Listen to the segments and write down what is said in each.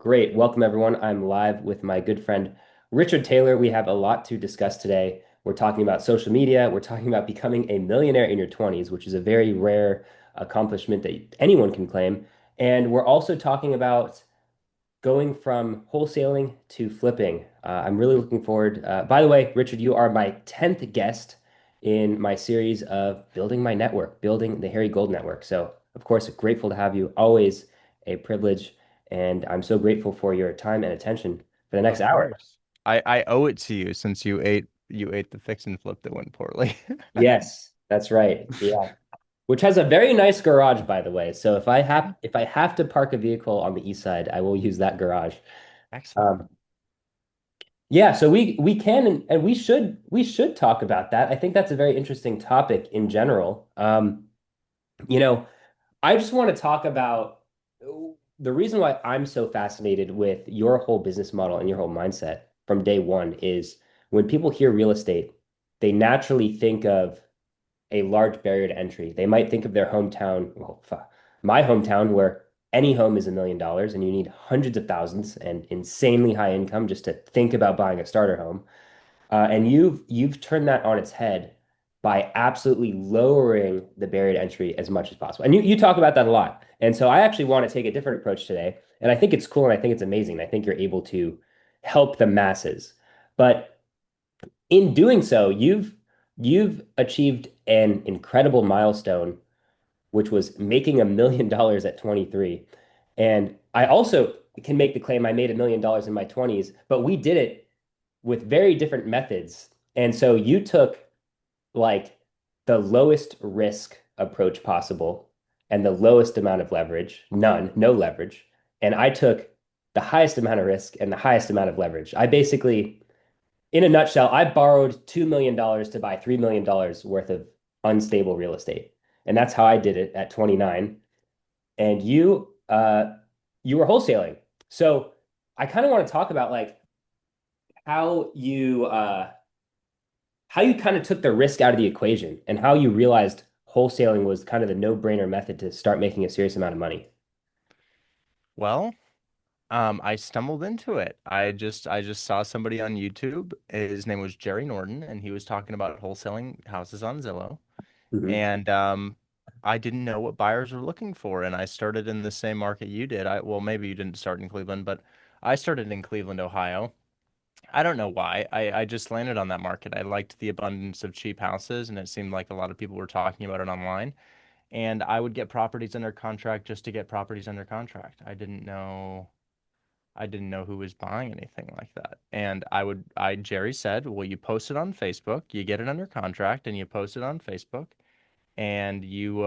Great. Welcome, everyone. I'm live with my good friend Richard Taylor. We have a lot to discuss today. We're talking about social media. We're talking about becoming a millionaire in your 20s, which is a very rare accomplishment that anyone can claim. And we're also talking about going from wholesaling to flipping. I'm really looking forward. By the way, Richard, you are my 10th guest in my series of building my network, building the Harry Gold Network. So, of course, grateful to have you. Always a privilege. And I'm so grateful for your time and attention for the next Of hour. course. I owe it to you since you ate the fix and flip that went poorly. Yes, that's right. Yeah. Which has a very nice garage, by the way. So if I have to park a vehicle on the east side, I will use that garage. Excellent. Um, Yeah, so we can and we should talk about that. I think that's a very interesting topic in general. You know, I just want to talk about the reason why I'm so fascinated with your whole business model and your whole mindset from day one is when people hear real estate, they naturally think of a large barrier to entry. They might think of their hometown, well, my hometown, where any home is $1 million and you need hundreds of thousands and insanely high income just to think about buying a starter home. And you've turned that on its head by absolutely lowering the barrier to entry as much as possible. And you talk about that a lot. And so I actually want to take a different approach today. And I think it's cool and I think it's amazing. I think you're able to help the masses. But in doing so, you've achieved an incredible milestone, which was making $1 million at 23. And I also can make the claim I made $1 million in my 20s, but we did it with very different methods. And so you took like the lowest risk approach possible and the lowest amount of leverage, none, no leverage. And I took the highest amount of risk and the highest amount of leverage. I basically, in a nutshell, I borrowed $2 million to buy $3 million worth of unstable real estate. And that's how I did it at 29. And you were wholesaling. So I kind of want to talk about like how you kind of took the risk out of the equation and how you realized wholesaling was kind of the no-brainer method to start making a serious amount of money. Well, I stumbled into it. I just saw somebody on YouTube. His name was Jerry Norton, and he was talking about wholesaling houses on Zillow. Mhm. And I didn't know what buyers were looking for, and I started in the same market you did. Well, maybe you didn't start in Cleveland, but I started in Cleveland, Ohio. I don't know why. I just landed on that market. I liked the abundance of cheap houses, and it seemed like a lot of people were talking about it online. And I would get properties under contract just to get properties under contract. I didn't know who was buying anything like that. And Jerry said, well, you post it on Facebook, you get it under contract, and you post it on Facebook, and you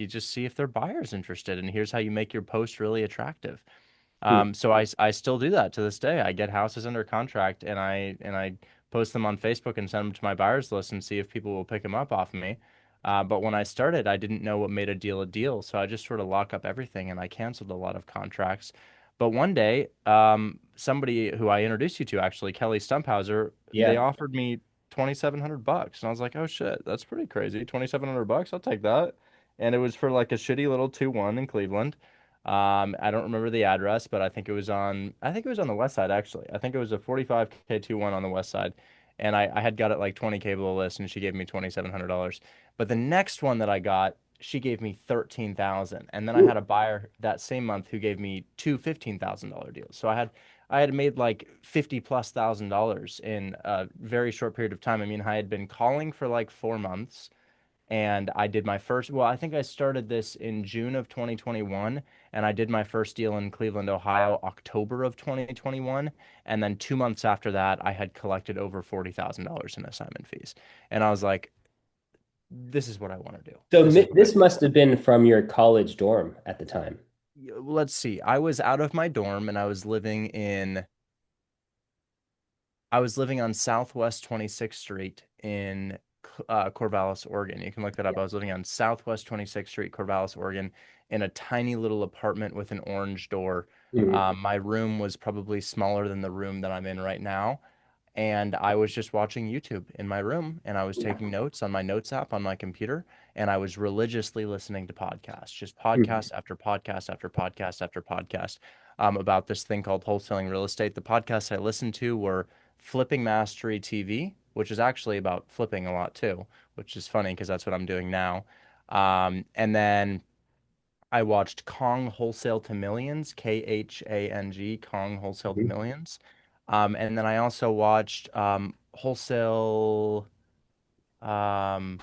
just see if their buyer's interested. And here's how you make your post really attractive. Hmm. So I still do that to this day. I get houses under contract and I post them on Facebook and send them to my buyers list and see if people will pick them up off of me. But when I started, I didn't know what made a deal, so I just sort of lock up everything and I canceled a lot of contracts. But one day, somebody who I introduced you to, actually, Kelly Stumphauser, they Yeah. offered me $2,700, and I was like, "Oh shit, that's pretty crazy. $2,700, I'll take that." And it was for like a shitty little 2-1 in Cleveland. I don't remember the address, but I think it was on the west side actually. I think it was a 45K 2-1 on the west side. And I had got it like 20K below list and she gave me $2,700. But the next one that I got, she gave me 13,000. And then I Ooh. had a buyer that same month who gave me two $15,000 deals. So I had made like 50 plus $1,000 in a very short period of time. I mean, I had been calling for like 4 months and I did my first, well, I think I started this in June of 2021, and I did my first deal in Cleveland, Ohio, October of 2021. And then 2 months after that, I had collected over $40,000 in assignment fees. And I was like, this is what I want to do. So This is what I this must have been from your college dorm at the time. let's see. I was out of my dorm and I was living on Southwest 26th Street in Corvallis, Oregon. You can look that up. I was living on Southwest 26th Street, Corvallis, Oregon, in a tiny little apartment with an orange door. Mhm. My room was probably smaller than the room that I'm in right now. and I was just watching YouTube in my room, and I was taking notes on my notes app on my computer, and I was religiously listening to podcasts, just Mhm. podcast after podcast after podcast after podcast, about this thing called wholesaling real estate. The podcasts I listened to were Flipping Mastery TV, which is actually about flipping a lot too, which is funny because that's what I'm doing now. And then I watched Kong Wholesale to Millions, Khang, Kong Wholesale to Mhm. Millions. And then I also watched um, Wholesale Hotline.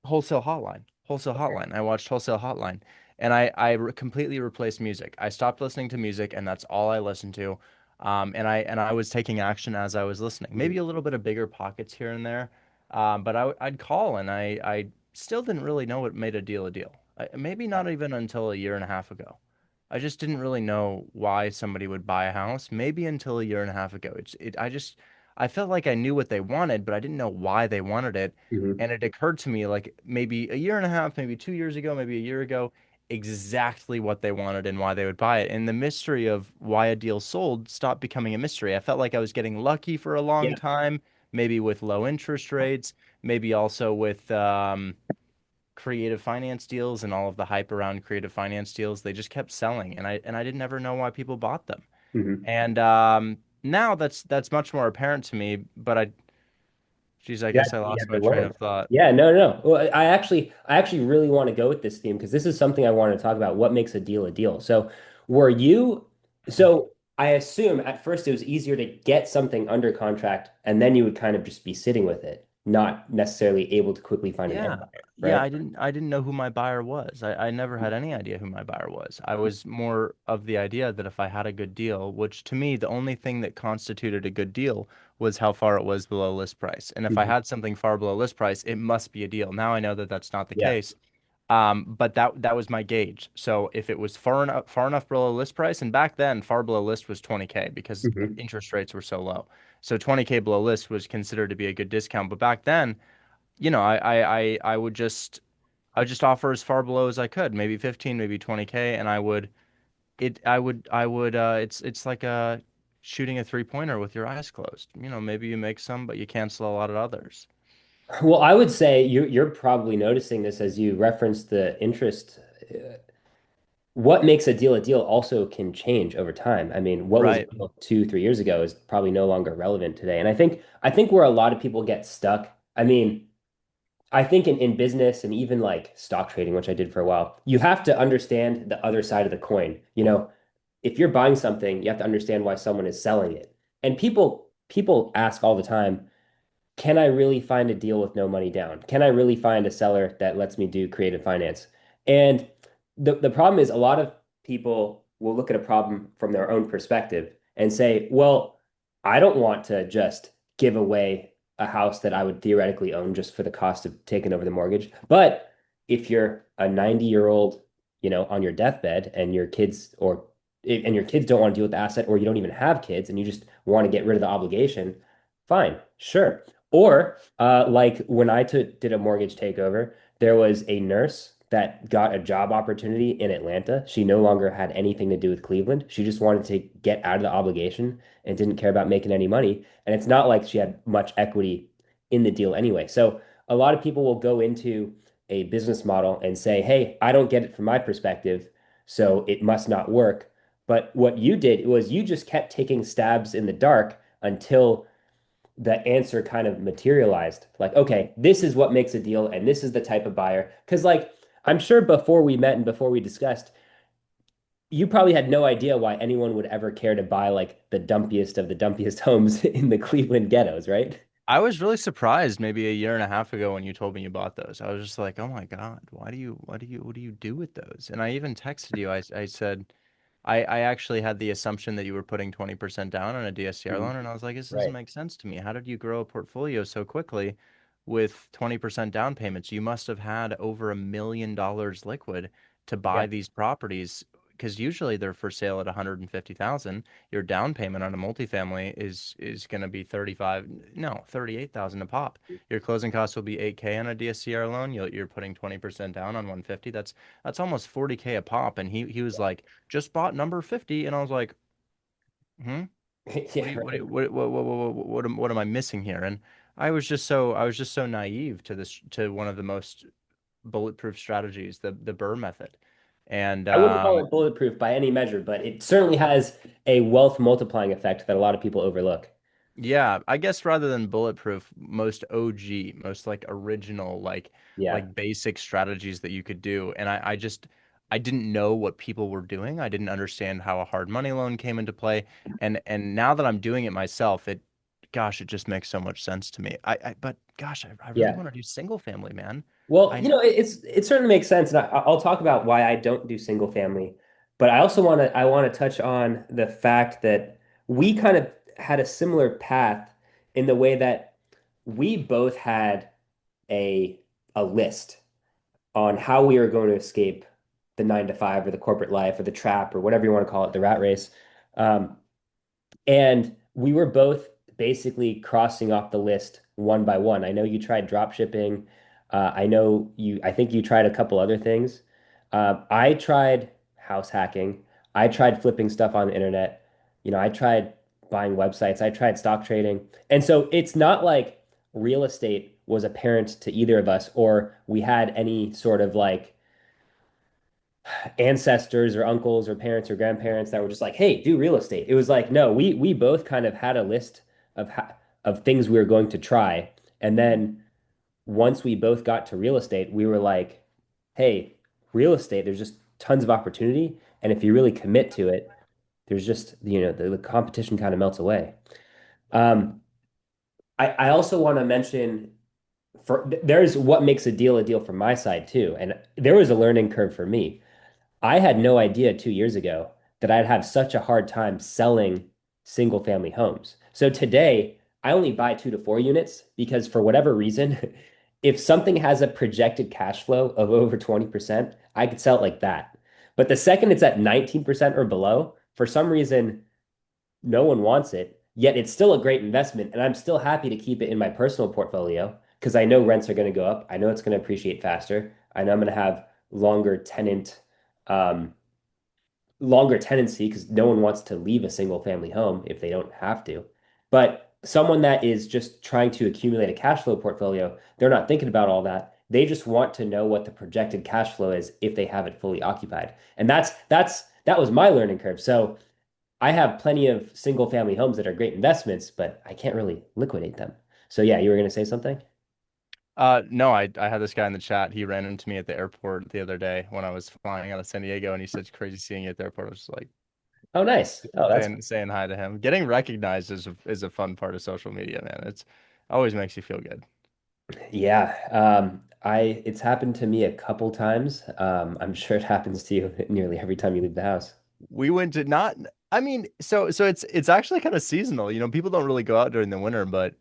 Wholesale Hotline. I watched Wholesale Hotline, and completely replaced music. I stopped listening to music, and that's all I listened to. And I was taking action as I was listening. Mhm. Maybe a little bit of bigger pockets here and there, but I'd call, and I still didn't really know what made a deal a deal. Maybe not even until a year and a half ago. I just didn't really know why somebody would buy a house. Maybe until a year and a half ago. I felt like I knew what they wanted, but I didn't know why they wanted it. Mhm. And it occurred to me like maybe a year and a half, maybe 2 years ago, maybe a year ago, exactly what they wanted and why they would buy it. And the mystery of why a deal sold stopped becoming a mystery. I felt like I was getting lucky for a long Yeah. time, maybe with low interest rates, maybe also with creative finance deals and all of the hype around creative finance deals. They just kept selling, and I didn't ever know why people bought them. Mhm. And now that's much more apparent to me. Geez, I Yeah, guess I you lost have to my train learn. of thought. Yeah, no, no, no. Well, I actually really want to go with this theme because this is something I want to talk about. What makes a deal a deal? So, were you? So, I assume at first it was easier to get something under contract, and then you would kind of just be sitting with it, not necessarily able to quickly find an end Yeah. buyer, Yeah, right? I didn't know who my buyer was. I never had any idea who my buyer was. I was more of the idea that if I had a good deal, which to me, the only thing that constituted a good deal was how far it was below list price. And if I Mhm. had something far below list price, it must be a deal. Now I know that that's not the Yeah. case. But that was my gauge. So if it was far enough below list price, and back then far below list was 20K because Mhm. interest rates were so low. So 20K below list was considered to be a good discount. But back then, I would just offer as far below as I could, maybe 15, maybe 20K, and I would it's like shooting a three-pointer with your eyes closed. Maybe you make some, but you cancel a lot of others. Well, I would say you're probably noticing this as you reference the interest. What makes a deal also can change over time. I mean, what was a Right. deal 2, 3 years ago is probably no longer relevant today. And I think where a lot of people get stuck, I mean, I think in business and even like stock trading, which I did for a while, you have to understand the other side of the coin. If you're buying something, you have to understand why someone is selling it. And people ask all the time, can I really find a deal with no money down? Can I really find a seller that lets me do creative finance? And the problem is a lot of people will look at a problem from their own perspective and say, well, I don't want to just give away a house that I would theoretically own just for the cost of taking over the mortgage. But if you're a 90-year-old, on your deathbed and your kids don't want to deal with the asset, or you don't even have kids and you just want to get rid of the obligation, fine, sure. Or like when did a mortgage takeover, there was a nurse that got a job opportunity in Atlanta. She no longer had anything to do with Cleveland. She just wanted to get out of the obligation and didn't care about making any money. And it's not like she had much equity in the deal anyway. So a lot of people will go into a business model and say, "Hey, I don't get it from my perspective, so it must not work." But what you did was you just kept taking stabs in the dark until the answer kind of materialized. Like, okay, this is what makes a deal, and this is the type of buyer. Because, like, I'm sure before we met and before we discussed, you probably had no idea why anyone would ever care to buy like the dumpiest of the dumpiest homes in the Cleveland ghettos, right? I was really surprised maybe a year and a half ago when you told me you bought those. I was just like, "Oh my God, what do you do with those?" And I even texted you. I said, I actually had the assumption that you were putting 20% down on a DSCR Mhm. loan, and I was like, this doesn't Right. make sense to me. How did you grow a portfolio so quickly with 20% down payments? You must have had over $1 million liquid to Yeah. buy these properties because usually they're for sale at 150,000. Your down payment on a multifamily is going to be 35, no, 38,000 a pop. Your closing costs will be 8K on a DSCR loan. You're putting 20% down on 150. That's almost 40K a pop. And he was like, just bought number 50. And I was like, hmm. Yeah, right. What am I missing here? And I was just so naive to this, to one of the most bulletproof strategies, the Burr method. And I wouldn't call it bulletproof by any measure, but it certainly has a wealth multiplying effect that a lot of people overlook. yeah, I guess rather than bulletproof, most OG, most like original, Yeah. like basic strategies that you could do. And I just I didn't know what people were doing. I didn't understand how a hard money loan came into play. And now that I'm doing it myself, it gosh, it just makes so much sense to me. But gosh, I really Yeah. want to do single family, man. Well, I you know. know, it certainly makes sense, and I'll talk about why I don't do single family. But I want to touch on the fact that we kind of had a similar path in the way that we both had a a list on how we were going to escape the 9 to 5 or the corporate life or the trap or whatever you want to call it, the rat race. Um, and we were both basically crossing off the list one by one. I know you tried drop shipping. I think you tried a couple other things. I tried house hacking. I tried flipping stuff on the internet. I tried buying websites. I tried stock trading. And so it's not like real estate was apparent to either of us, or we had any sort of like ancestors or uncles or parents or grandparents that were just like, "Hey, do real estate." It was like, no, we both kind of had a list of things we were going to try, and then once we both got to real estate, we were like, "Hey, real estate, there's just tons of opportunity, and if you really commit to it, there's just, the competition kind of melts away." Um, I also want to mention there's what makes a deal from my side too, and there was a learning curve for me. I had no idea 2 years ago that I'd have such a hard time selling single family homes. So today, I only buy 2 to 4 units because for whatever reason, if something has a projected cash flow of over 20%, I could sell it like that. But the second it's at 19% or below, for some reason, no one wants it, yet it's still a great investment. And I'm still happy to keep it in my personal portfolio because I know rents are going to go up. I know it's going to appreciate faster. I know I'm going to have longer tenant um, longer tenancy because no one wants to leave a single family home if they don't have to. But someone that is just trying to accumulate a cash flow portfolio, they're not thinking about all that. They just want to know what the projected cash flow is if they have it fully occupied. And that was my learning curve. So I have plenty of single family homes that are great investments, but I can't really liquidate them. So yeah, you were going to say something? No, I had this guy in the chat. He ran into me at the airport the other day when I was flying out of San Diego, and he said, "It's crazy seeing you at the airport." I was just like Oh, nice. Oh, that's saying hi to him. Getting recognized is a fun part of social media, man. It's always makes you feel good. yeah. It's happened to me a couple times. I'm sure it happens to you nearly every time you leave the house. We went to not, I mean, so it's actually kind of seasonal. You know, people don't really go out during the winter, but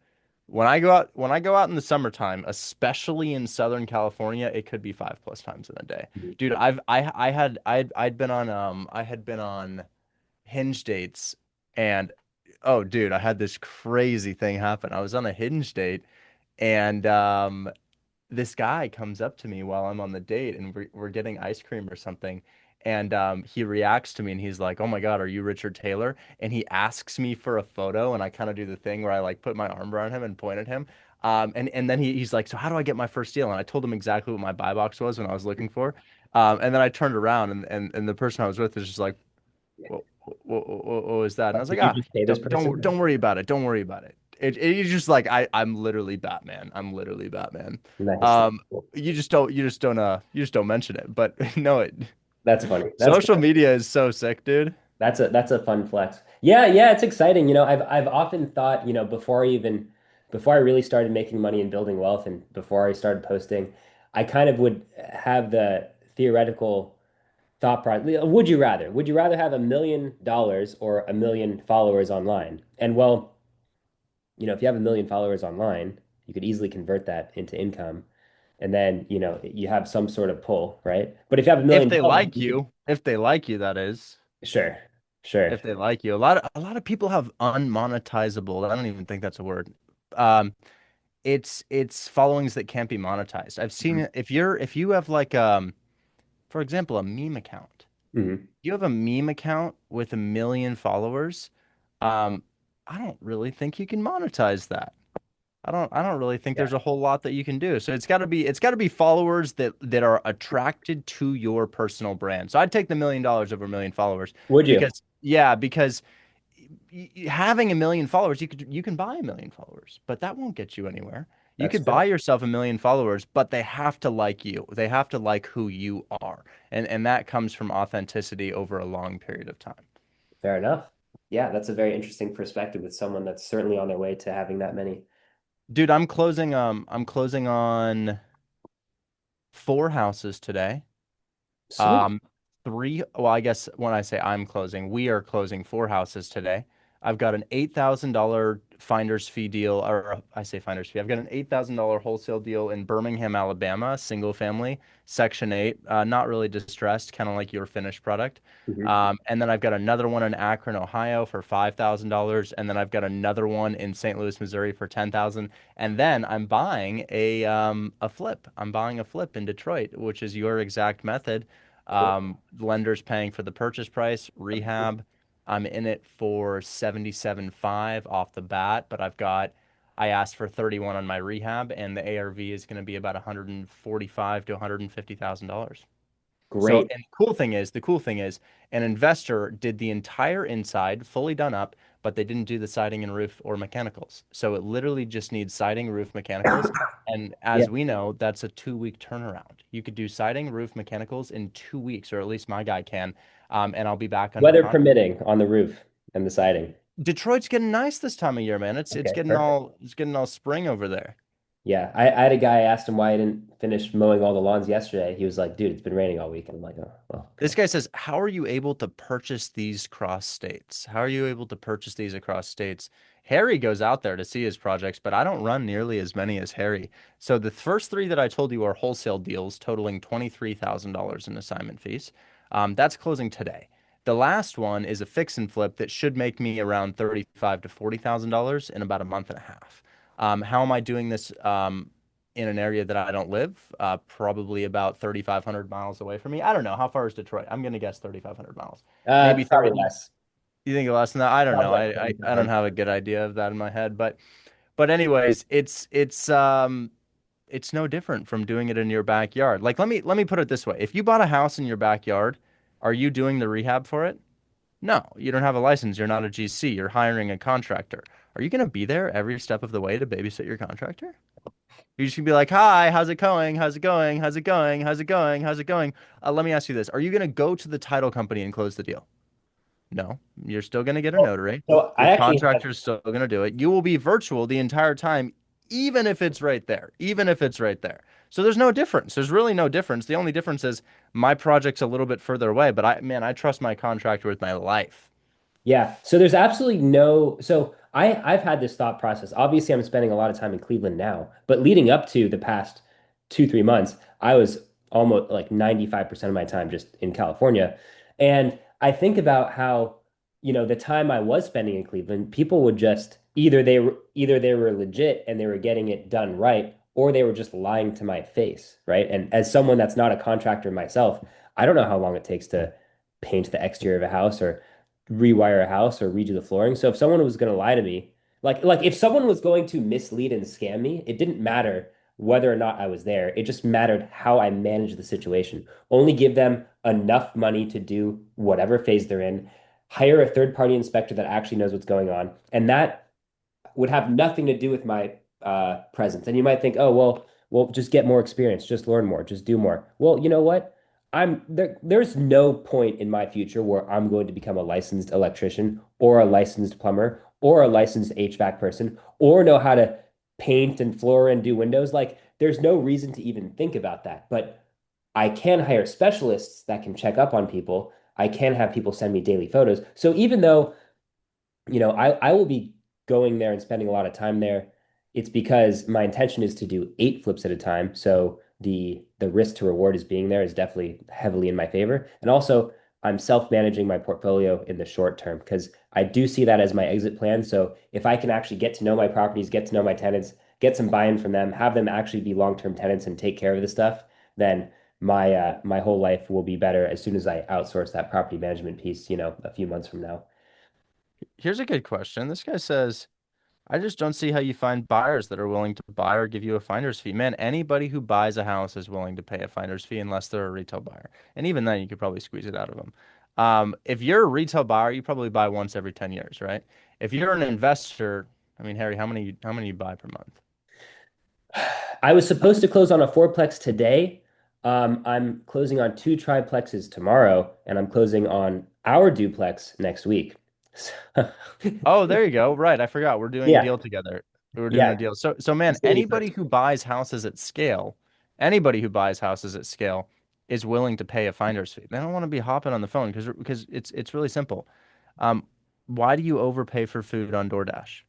when I go out in the summertime, especially in Southern California, it could be 5+ times in a day. Dude, I had been on Hinge dates, and oh dude, I had this crazy thing happen. I was on a Hinge date, and this guy comes up to me while I'm on the date, and we're getting ice cream or something. And he reacts to me and he's like, "Oh my God, are you Richard Taylor?" And he asks me for a photo, and I kind of do the thing where I like put my arm around him and point at him. And then he's like, "So how do I get my first deal?" And I told him exactly what my buy box was when I was looking for. And then I turned around, and the person I was with was just like, what was that? And I was like, Did you ah, just pay this person? don't worry about it. Don't worry about it. It's just like I'm literally Batman. I'm literally Batman. Nice. Um, you just don't mention it. But no, That's funny. That's social media is so sick, dude. that's a fun flex. Yeah, yeah, it's exciting. I've often thought, before I really started making money and building wealth and before I started posting, I kind of would have the theoretical thought process. Would you rather? Would you rather have $1 million or 1 million followers online? And well, if you have 1 million followers online, you could easily convert that into income. And then, you have some sort of pull, right? But if you have a If million they dollars, like you, if they like you, that is. sure, sure. If they like you, a lot of people have unmonetizable. I don't even think that's a word. It's followings that can't be monetized. I've seen it. If you have like for example, a meme account. Mhm. You have a meme account with 1 million followers. Um, I don't really think you can monetize that. I don't really think Yeah. there's a whole lot that you can do. So it's got to be followers that are attracted to your personal brand. So I'd take the $1 million over a million followers Would you? because yeah, because having a million followers, you can buy a million followers, but that won't get you anywhere. You That's could buy true. yourself a million followers, but they have to like you. They have to like who you are. And that comes from authenticity over a long period of time. Fair enough. Yeah, that's a very interesting perspective with someone that's certainly on their way to having that many. Dude, I'm closing on 4 houses today. Sweet. Um, well, I guess when I say I'm closing, we are closing 4 houses today. I've got an $8,000 finder's fee deal, or I say finder's fee. I've got an $8,000 wholesale deal in Birmingham, Alabama, single family, Section 8, not really distressed, kind of like your finished product. Mhm. And then I've got another one in Akron, Ohio for $5,000, and then I've got another one in St. Louis, Missouri for 10,000. And then I'm buying a flip. I'm buying a flip in Detroit, which is your exact method. Cool. Lenders paying for the purchase price, rehab. I'm in it for 77.5 off the bat, but I asked for 31 on my rehab, and the ARV is going to be about 145 to $150,000. So, Great. and the cool thing is, an investor did the entire inside, fully done up, but they didn't do the siding and roof or mechanicals. So it literally just needs siding, roof, mechanicals. And Yeah. as we know, that's a 2 week turnaround. You could do siding, roof, mechanicals in 2 weeks, or at least my guy can. And I'll be back under Weather contract. permitting on the roof and the siding. Detroit's getting nice this time of year, man. It's Okay, getting perfect. all spring over there. Yeah, I had a guy asked him why he didn't finish mowing all the lawns yesterday. He was like, "Dude, it's been raining all week." And I'm like, "Oh, well, This okay." guy says, "How are you able to purchase these cross states? How are you able to purchase these across states?" Harry goes out there to see his projects, but I don't run nearly as many as Harry. So the first three that I told you are wholesale deals totaling $23,000 in assignment fees. That's closing today. The last one is a fix and flip that should make me around 35 to $40,000 in about a month and a half. How am I doing this? In an area that I don't live, probably about 3,500 miles away from me. I don't know. How far is Detroit? I'm going to guess 3,500 miles. Maybe Probably 30. less. You think less than that? I don't Probably know. like I don't 3,500. have a good idea of that in my head, but anyways, it's no different from doing it in your backyard. Like let me put it this way. If you bought a house in your backyard, are you doing the rehab for it? No, you don't have a license. You're not a GC. You're hiring a contractor. Are you going to be there every step of the way to babysit your contractor? You just gonna be like, "Hi, how's it going? How's it going? How's it going? How's it going? How's it going?" Let me ask you this: Are you gonna go to the title company and close the deal? No, you're still gonna get a Well, notary. so Your I actually have, contractor's still gonna do it. You will be virtual the entire time, even if it's right there. Even if it's right there. So there's no difference. There's really no difference. The only difference is my project's a little bit further away, but I trust my contractor with my life. yeah. So there's absolutely no, so I've had this thought process. Obviously, I'm spending a lot of time in Cleveland now, but leading up to the past 2, 3 months, I was almost like 95% of my time just in California. And I think about how, the time I was spending in Cleveland, people would just either they were legit and they were getting it done right, or they were just lying to my face, right? And as someone that's not a contractor myself, I don't know how long it takes to paint the exterior of a house or rewire a house or redo the flooring. So if someone was going to lie to me, like if someone was going to mislead and scam me, it didn't matter whether or not I was there. It just mattered how I managed the situation. Only give them enough money to do whatever phase they're in, hire a third party inspector that actually knows what's going on, and that would have nothing to do with my presence. And you might think, oh, well, just get more experience, just learn more, just do more. Well, you know what? I'm there. There's no point in my future where I'm going to become a licensed electrician or a licensed plumber or a licensed HVAC person or know how to paint and floor and do windows. Like, there's no reason to even think about that. But I can hire specialists that can check up on people. I can have people send me daily photos. So even though I will be going there and spending a lot of time there. It's because my intention is to do 8 flips at a time. So the risk to reward is being there is definitely heavily in my favor. And also, I'm self-managing my portfolio in the short term because I do see that as my exit plan. So if I can actually get to know my properties, get to know my tenants, get some buy-in from them, have them actually be long-term tenants and take care of the stuff, then my whole life will be better as soon as I outsource that property management piece, a few months from now. Here's a good question. This guy says, I just don't see how you find buyers that are willing to buy or give you a finder's fee. Man, anybody who buys a house is willing to pay a finder's fee unless they're a retail buyer. And even then, you could probably squeeze it out of them. If you're a retail buyer, you probably buy once every 10 years, right? If you're an investor, I mean, Harry, how many you buy per month? I was supposed to close on a fourplex today. I'm closing on two triplexes tomorrow, and I'm closing on our duplex next week. So, Oh, there you go. Right. I forgot. We're doing a yeah, deal together. We're doing a yeah. deal. So man, Just lady anybody first. who buys houses at scale, anybody who buys houses at scale is willing to pay a finder's fee. They don't want to be hopping on the phone because it's really simple. Um, why do you overpay for food on DoorDash?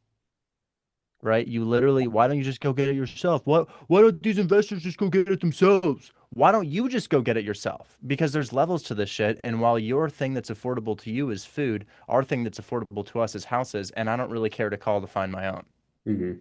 Right? You literally, why don't you just go get it yourself? Why don't these investors just go get it themselves? Why don't you just go get it yourself? Because there's levels to this shit. And while your thing that's affordable to you is food, our thing that's affordable to us is houses. And I don't really care to call to find my own. Hmm.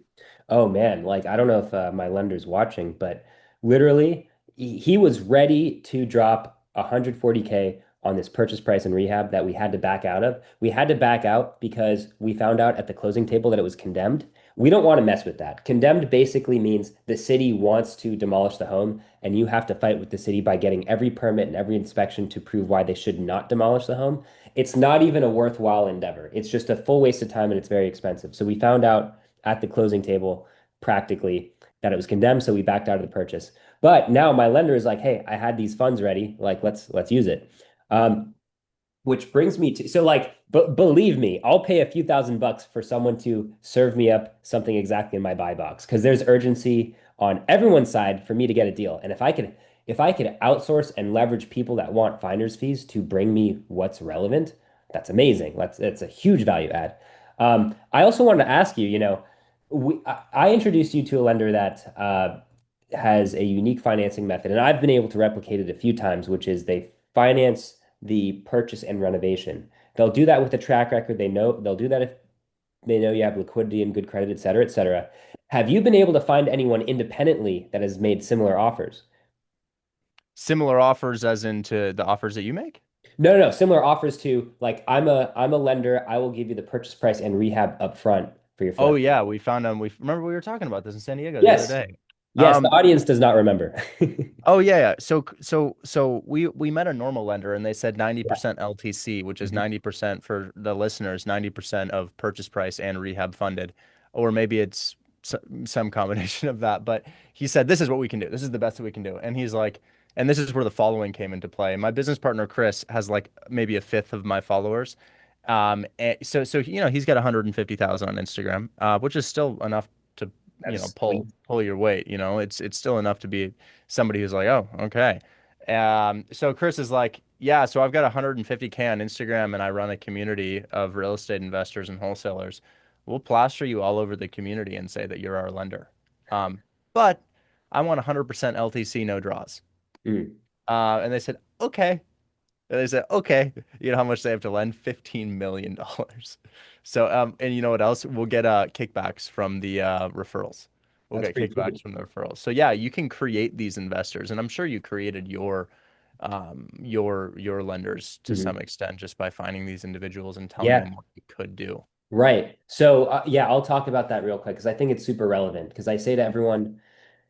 Oh man, like I don't know if my lender's watching, but literally he was ready to drop 140K on this purchase price and rehab that we had to back out of. We had to back out because we found out at the closing table that it was condemned. We don't want to mess with that. Condemned basically means the city wants to demolish the home, and you have to fight with the city by getting every permit and every inspection to prove why they should not demolish the home. It's not even a worthwhile endeavor. It's just a full waste of time and it's very expensive. So we found out at the closing table practically that it was condemned, so we backed out of the purchase. But now my lender is like, "Hey, I had these funds ready. Like, let's use it." Which brings me to so like, but believe me, I'll pay a few $1,000s for someone to serve me up something exactly in my buy box because there's urgency on everyone's side for me to get a deal. And if I could outsource and leverage people that want finder's fees to bring me what's relevant, that's amazing. That's a huge value add. I also wanted to ask you, I introduced you to a lender that has a unique financing method, and I've been able to replicate it a few times, which is they finance the purchase and renovation. They'll do that with a track record. They know they'll do that if they know you have liquidity and good credit, et cetera, et cetera. Have you been able to find anyone independently that has made similar offers? Similar offers as into the offers that you make? No, no, no. Similar offers to like I'm a lender. I will give you the purchase price and rehab up front for your Oh flip. yeah, we found them. We remember we were talking about this in San Diego the other Yes. day. Yes, the Um, audience does not remember. Oh yeah, yeah. So we met a normal lender and they said Yeah. 90% LTC, which is Mhm. 90% for the listeners, 90% of purchase price and rehab funded, or maybe it's some combination of that. But he said this is what we can do. This is the best that we can do. And he's like, and this is where the following came into play. My business partner Chris has like maybe a fifth of my followers. So he's got 150,000 on Instagram, which is still enough to That's pull sweet. pull your weight. It's still enough to be somebody who's like, oh, okay. So Chris is like, yeah, so I've got 150K on Instagram and I run a community of real estate investors and wholesalers. We'll plaster you all over the community and say that you're our lender. But I want 100% LTC, no draws. Mm. And they said, okay. And they said, okay, you know how much they have to lend? $15 million. So, and you know what else? We'll get kickbacks from the referrals. We'll That's get pretty kickbacks sweet. from the referrals. So yeah, you can create these investors, and I'm sure you created your lenders to some Mhm. extent just by finding these individuals and telling Yeah. them what you could do. Right. So, yeah, I'll talk about that real quick because I think it's super relevant. Because I say to everyone,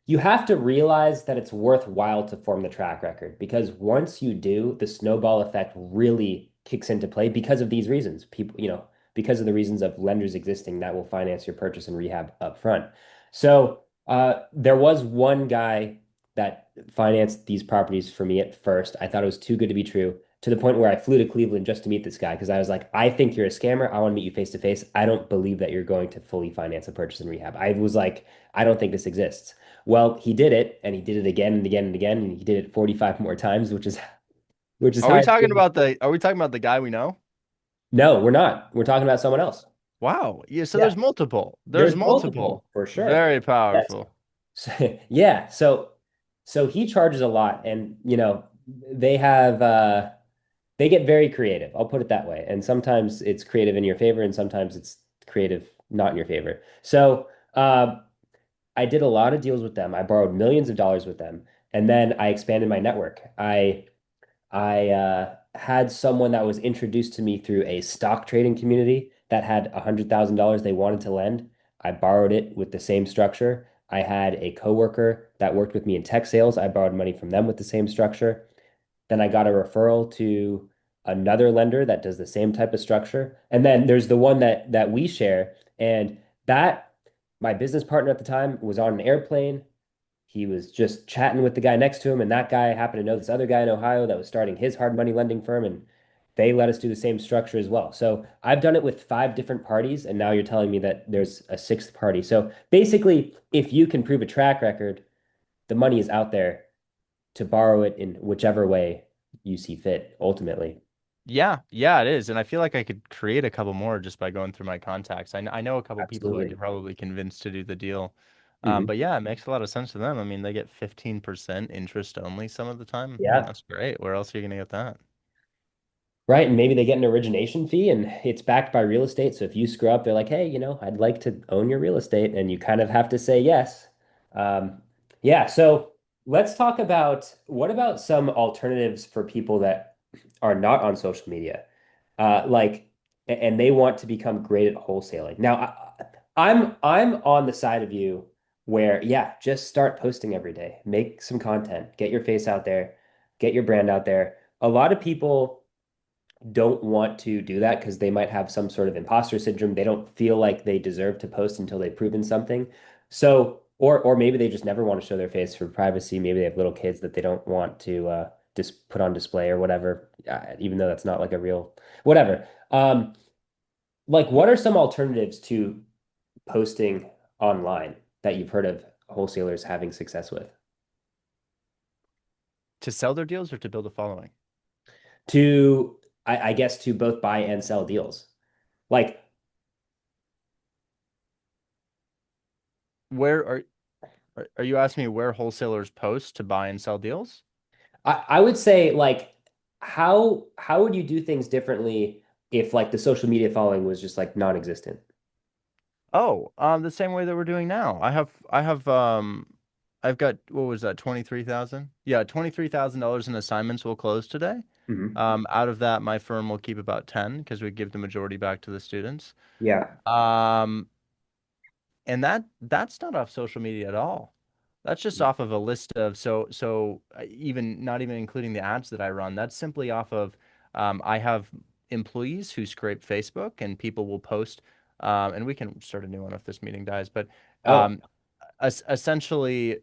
you have to realize that it's worthwhile to form the track record because once you do, the snowball effect really kicks into play because of these reasons. People, because of the reasons of lenders existing that will finance your purchase and rehab up front. So, there was one guy that financed these properties for me at first. I thought it was too good to be true, to the point where I flew to Cleveland just to meet this guy because I was like, I think you're a scammer. I want to meet you face to face. I don't believe that you're going to fully finance a purchase and rehab. I was like, I don't think this exists. Well, he did it, and he did it again and again and again, and he did it 45 more times, which is Are how we I talking feel. about the guy we know? No, we're not. We're talking about someone else. Wow. Yeah, so Yeah, there's multiple. There's there's multiple. multiple for sure. Very Yes. powerful. Yeah, so he charges a lot, and they have they get very creative. I'll put it that way. And sometimes it's creative in your favor, and sometimes it's creative not in your favor. So I did a lot of deals with them. I borrowed millions of dollars with them, and then I expanded my network. I had someone that was introduced to me through a stock trading community that had $100,000 they wanted to lend. I borrowed it with the same structure. I had a coworker that worked with me in tech sales. I borrowed money from them with the same structure. Then I got a referral to another lender that does the same type of structure. And then there's the one that we share. And that my business partner at the time was on an airplane. He was just chatting with the guy next to him, and that guy happened to know this other guy in Ohio that was starting his hard money lending firm, and they let us do the same structure as well. So I've done it with five different parties, and now you're telling me that there's a sixth party. So basically, if you can prove a track record, the money is out there to borrow it in whichever way you see fit, ultimately. Yeah, yeah, it is. And I feel like I could create a couple more just by going through my contacts. I know a couple people who I Absolutely. could probably convince to do the deal. Hmm. But yeah, it makes a lot of sense to them. I mean, they get 15% interest only some of the time. I mean, Yeah. that's great. Where else are you gonna get that? Right. And maybe they get an origination fee and it's backed by real estate. So if you screw up, they're like, hey, I'd like to own your real estate. And you kind of have to say yes. Um, yeah. So let's talk about what about some alternatives for people that are not on social media? Like, and they want to become great at wholesaling. Now, I'm on the side of you where, yeah, just start posting every day, make some content, get your face out there, get your brand out there. A lot of people don't want to do that because they might have some sort of imposter syndrome. They don't feel like they deserve to post until they've proven something. So, or maybe they just never want to show their face for privacy. Maybe they have little kids that they don't want to just put on display or whatever, even though that's not like a real whatever. Like, what are some alternatives to posting online that you've heard of wholesalers having success with? To sell their deals or to build a following? To, I guess, to both buy and sell deals. Like, Where are you asking me where wholesalers post to buy and sell deals? I would say like how would you do things differently if like the social media following was just like non-existent? Oh, the same way that we're doing now. I've got, what was that, 23,000? Yeah, $23,000 in assignments will close today. Hmm. Out of that, my firm will keep about 10 because we give the majority back to the students. Yeah. Um, and that's not off social media at all. That's just off of a list of even not even including the ads that I run. That's simply off of I have employees who scrape Facebook and people will post and we can start a new one if this meeting dies, but Oh, um, essentially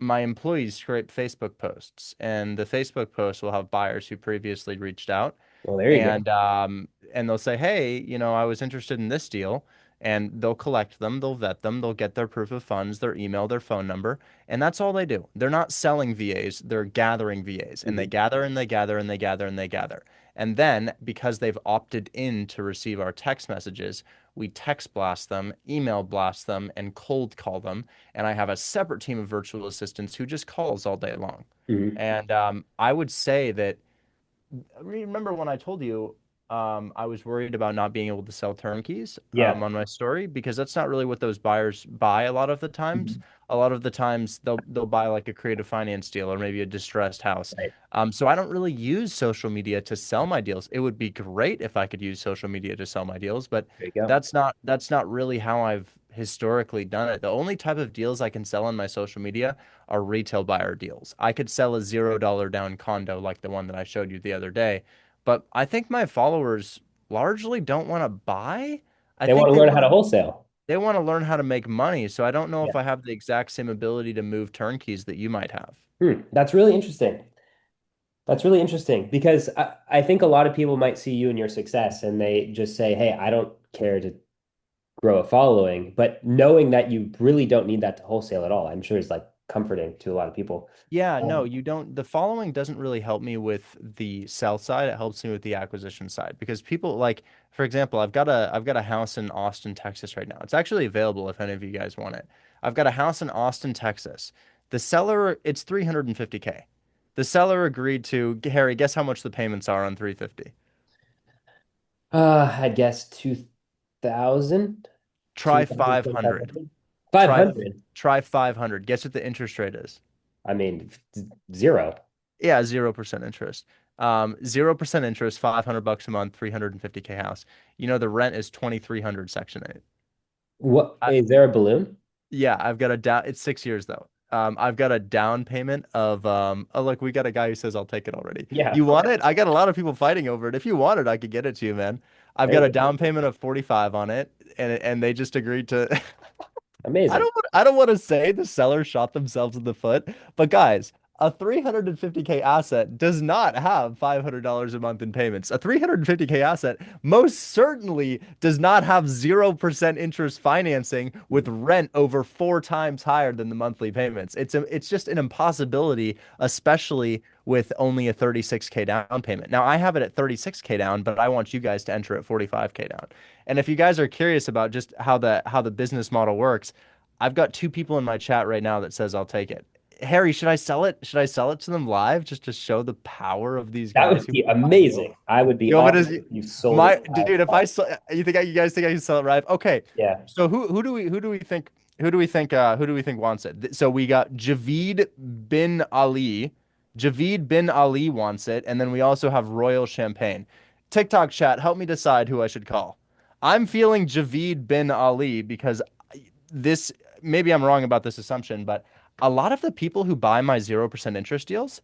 my employees scrape Facebook posts, and the Facebook posts will have buyers who previously reached out, well, there you go. and they'll say, "Hey, I was interested in this deal." And they'll collect them, they'll vet them, they'll get their proof of funds, their email, their phone number, and that's all they do. They're not selling VAs, they're gathering VAs, and they Hmm. gather and they gather and they gather and they gather. And then, because they've opted in to receive our text messages, we text blast them, email blast them, and cold call them, and I have a separate team of virtual assistants who just calls all day long. Hmm. And I would say that remember when I told you I was worried about not being able to sell turnkeys Yeah. on my story because that's not really what those buyers buy a lot of the times. Mhm. A lot of the times they'll buy like a creative finance deal or maybe a distressed house. Right. So I don't really use social media to sell my deals. It would be great if I could use social media to sell my deals, but There you go. that's not really how I've historically done it. The only type of deals I can sell on my social media are retail buyer deals. I could sell a $0 down condo like the one that I showed you the other day, but I think my followers largely don't want to buy. I They want think to learn how to wholesale. they want to learn how to make money. So I don't know Yeah. if I have the exact same ability to move turnkeys that you might have. That's really interesting. That's really interesting because I think a lot of people might see you and your success and they just say, hey, I don't care to grow a following, but knowing that you really don't need that to wholesale at all, I'm sure is like comforting to a lot of people. Yeah, no, Um, you don't. The following doesn't really help me with the sell side. It helps me with the acquisition side because people like, for example, I've got a house in Austin, Texas right now. It's actually available if any of you guys want it. I've got a house in Austin, Texas. The seller, it's 350K. The seller agreed to, Harry, guess how much the payments are on 350? I guess 2000, Try 500. 2,500. Try 500. try 500. Guess what the interest rate is? I mean, zero. Yeah, 0% interest. 0% interest, 500 bucks a month, 350K house. You know, the rent is 2,300 Section 8. What is there a balloon? Yeah, I've got a down. It's 6 years though. I've got a down payment of oh look, we got a guy who says I'll take it already. Yeah. You want it? I got a lot of people fighting over it. If you want it, I could get it to you, man. I've got a Hey, down payment of 45 on it, and they just agreed to amazing. I don't want to say the seller shot themselves in the foot, but guys, a 350K asset does not have $500 a month in payments. A 350K asset most certainly does not have 0% interest financing with rent over 4 times higher than the monthly payments. It's just an impossibility, especially with only a 36K down payment. Now I have it at 36K down, but I want you guys to enter at 45K down. And if you guys are curious about just how the business model works, I've got 2 people in my chat right now that says I'll take it. Harry, should I sell it? Should I sell it to them live just to show the power of these That guys would who be buy deals? amazing. I would be You want me honored to if you sold it my live. dude, if I sell, you guys think I can sell it live? Okay. Yeah. So who do we think wants it? So we got Javid bin Ali. Javid bin Ali wants it, and then we also have Royal Champagne. TikTok chat, help me decide who I should call. I'm feeling Javid bin Ali because this maybe I'm wrong about this assumption, but a lot of the people who buy my 0% interest deals,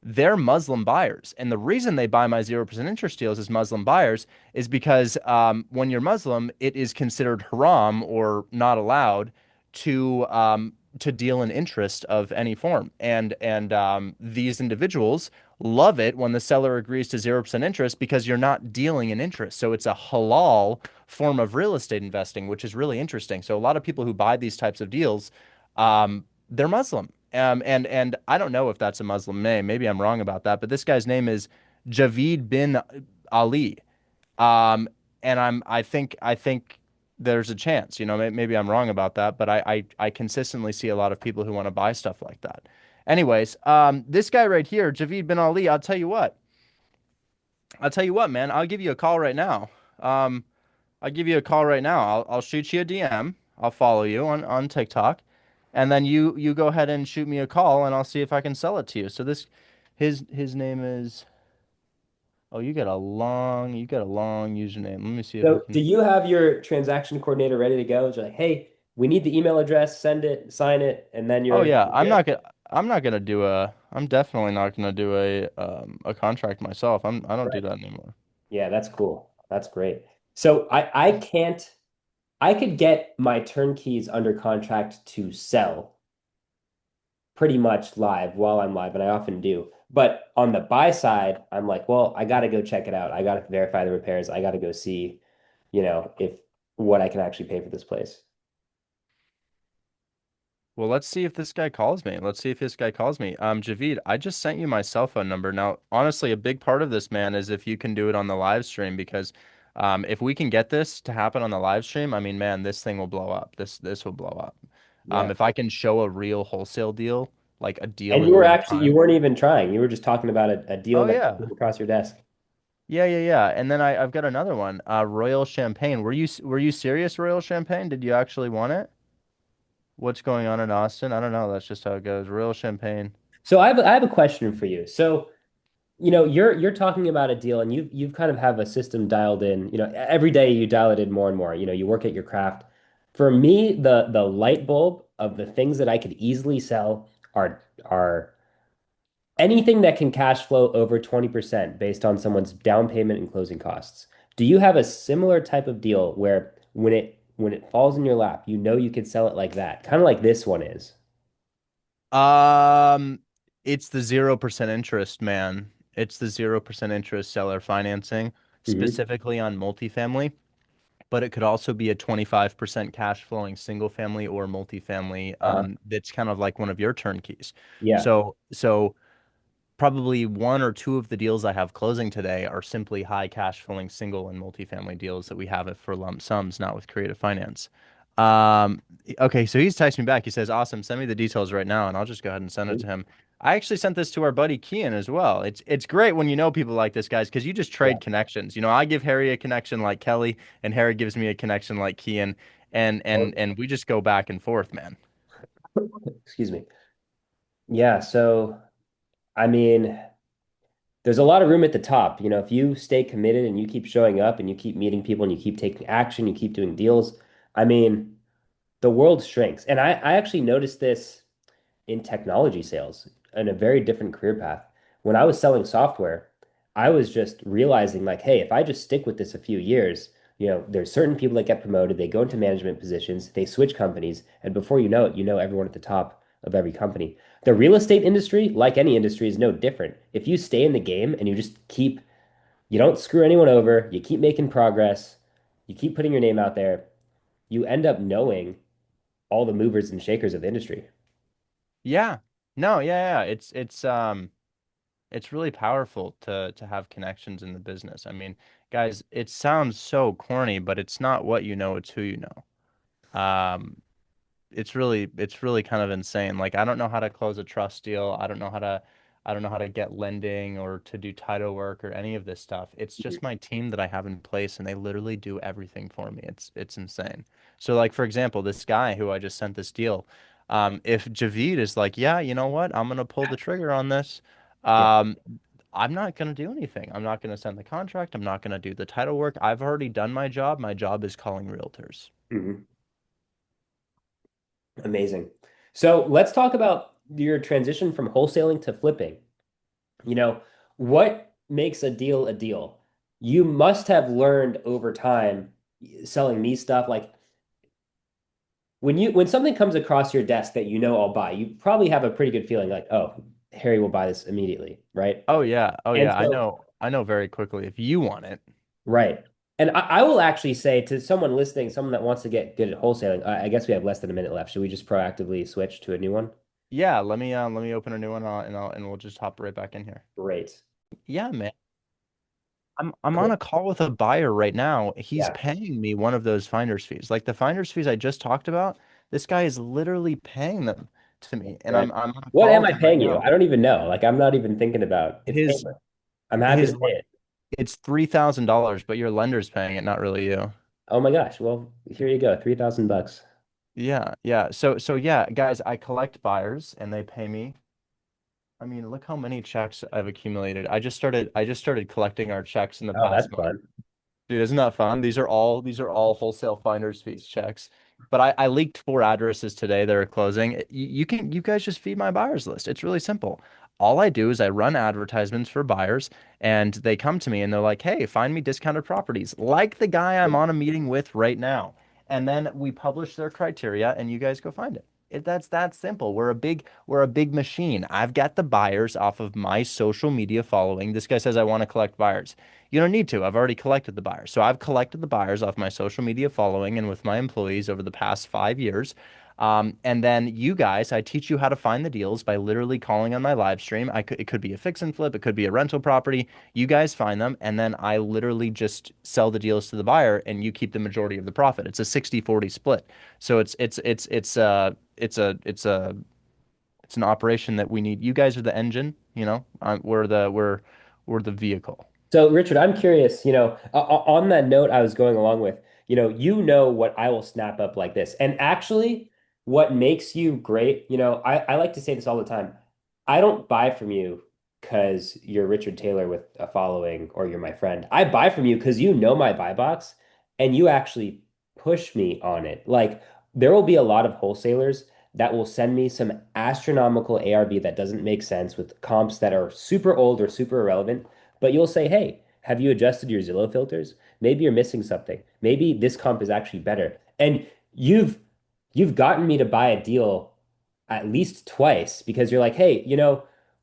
they're Muslim buyers. And the reason they buy my 0% interest deals as Muslim buyers is because when you're Muslim, it is considered haram or not allowed to deal in interest of any form. And these individuals love it when the seller agrees to 0% interest because you're not dealing in interest. So it's a halal form of real estate investing, which is really interesting. So a lot of people who buy these types of deals, they're Muslim. And I don't know if that's a Muslim name. Maybe I'm wrong about that. But this guy's name is Javid bin Ali. Um, and I think there's a chance. You know, maybe I'm wrong about that. But I consistently see a lot of people who want to buy stuff like that. Anyways, this guy right here, Javid bin Ali. I'll tell you what, man. I'll give you a call right now. Um, I'll give you a call right now. I'll shoot you a DM. I'll follow you on TikTok, and then you go ahead and shoot me a call, and I'll see if I can sell it to you. So his name is. Oh, you got a long username. Let me see if I So do can. you have your transaction coordinator ready to go? It's like, hey, we need the email address, send it, sign it, and then Oh you're yeah, good. I'm not gonna do a. I'm definitely not gonna do a contract myself. I don't do Right. that anymore. Yeah, that's cool. That's great. So I can't I could get my turnkeys under contract to sell pretty much live while I'm live, and I often do. But on the buy side, I'm like, well, I got to go check it out. I got to verify the repairs. I got to go see, if what I can actually pay for this place. Well, let's see if this guy calls me. Let's see if this guy calls me. Javid, I just sent you my cell phone number. Now, honestly, a big part of this, man, is if you can do it on the live stream because if we can get this to happen on the live stream, I mean, man, this thing will blow up. This will blow up. Yeah. If I can show a real wholesale deal, like a deal And in real you time. weren't even trying. You were just talking about a deal Oh that yeah. came across your desk. Yeah. And then I've got another one. Royal Champagne. Were you serious, Royal Champagne? Did you actually want it? What's going on in Austin? I don't know. That's just how it goes. Royal Champagne. So I have a question for you. So, you're talking about a deal and you've kind of have a system dialed in, every day you dial it in more and more. You work at your craft. For me, the light bulb of the things that I could easily sell are anything that can cash flow over 20% based on someone's down payment and closing costs. Do you have a similar type of deal where when it falls in your lap, you could sell it like that, kind of like this one is? Um, it's the 0% interest, man. It's the 0% interest seller financing, Hmm. specifically on multifamily, but it could also be a 25% cash flowing single family or multifamily. Uh-huh. That's kind of like one of your turnkeys. Yeah. So probably one or two of the deals I have closing today are simply high cash flowing single and multifamily deals that we have it for lump sums, not with creative finance. Um, okay, so he's texting me back. He says, "Awesome, send me the details right now," and I'll just go ahead and send it to him. I actually sent this to our buddy Kian as well. It's great when you know people like this, guys, because you just Yeah. trade connections. You know, I give Harry a connection like Kelly, and Harry gives me a connection like Kian, and we just go back and forth, man. Excuse me. Yeah, so I mean, there's a lot of room at the top. If you stay committed and you keep showing up and you keep meeting people and you keep taking action, you keep doing deals, I mean, the world shrinks. And I actually noticed this in technology sales in a very different career path. When I was selling software, I was just realizing like, hey, if I just stick with this a few years, there's certain people that get promoted, they go into management positions, they switch companies, and before you know it, you know everyone at the top of every company. The real estate industry, like any industry, is no different. If you stay in the game and you don't screw anyone over, you keep making progress, you keep putting your name out there, you end up knowing all the movers and shakers of the industry. Yeah. No, yeah, yeah. It's really powerful to have connections in the business. I mean, guys, it sounds so corny, but it's not what you know, it's who you know. It's really kind of insane. Like I don't know how to close a trust deal. I don't know how to get lending or to do title work or any of this stuff. It's just my team that I have in place and they literally do everything for me. It's insane. So like for example, this guy who I just sent this deal, if Javid is like, yeah, you know what? I'm gonna pull the trigger on this. Yeah. Um, I'm not gonna do anything. I'm not gonna send the contract. I'm not gonna do the title work. I've already done my job. My job is calling realtors. Mhm. Amazing. So let's talk about your transition from wholesaling to flipping. You know, what makes a deal a deal? You must have learned over time selling me stuff. Like when something comes across your desk that I'll buy, you probably have a pretty good feeling like, oh, Harry will buy this immediately, right? Oh yeah. Oh And yeah. I so, know. I know very quickly if you want it. right. And I will actually say to someone listening, someone that wants to get good at wholesaling, I guess we have less than a minute left. Should we just proactively switch to a new one? Yeah, let me open a new one and we'll just hop right back in here. Great. Yeah, man. I'm on Cool. a call with a buyer right now. He's Yeah. paying me one of those finder's fees. Like the finder's fees I just talked about, this guy is literally paying them to me. And Right. I'm on a What call am with I him right paying you? now. I don't even know. Like I'm not even thinking about it's His painless. I'm happy to his pay it. it's $3,000, but your lender's paying it, not really you. Oh my gosh. Well, here you go. 3,000 bucks. Yeah, yeah. So yeah, guys, I collect buyers and they pay me. I mean, look how many checks I've accumulated. I just started collecting our checks in the Oh, that's past month. fun. Dude, isn't that fun? These are all wholesale finder's fees checks. But I leaked 4 addresses today that are closing. You guys just feed my buyers list. It's really simple. All I do is I run advertisements for buyers and they come to me and they're like, "Hey, find me discounted properties." Like the guy I'm on a meeting with right now. And then we publish their criteria and you guys go find it. That's that simple. We're a big machine. I've got the buyers off of my social media following. This guy says I want to collect buyers. You don't need to. I've already collected the buyers. So I've collected the buyers off my social media following and with my employees over the past 5 years. And then you guys, I teach you how to find the deals by literally calling on my live stream. It could be a fix and flip, it could be a rental property. You guys find them, and then I literally just sell the deals to the buyer, and you keep the majority of the profit. It's a 60-40 split. So it's an operation that we need. You guys are the engine, we're the vehicle. So, Richard, I'm curious, on that note I was going along with, what I will snap up like this. And actually, what makes you great, I like to say this all the time. I don't buy from you because you're Richard Taylor with a following or you're my friend. I buy from you because you know my buy box and you actually push me on it. Like, there will be a lot of wholesalers that will send me some astronomical ARV that doesn't make sense with comps that are super old or super irrelevant. But you'll say, hey, have you adjusted your Zillow filters? Maybe you're missing something. Maybe this comp is actually better. And you've you've gotten me to buy a deal at least twice because you're like, hey,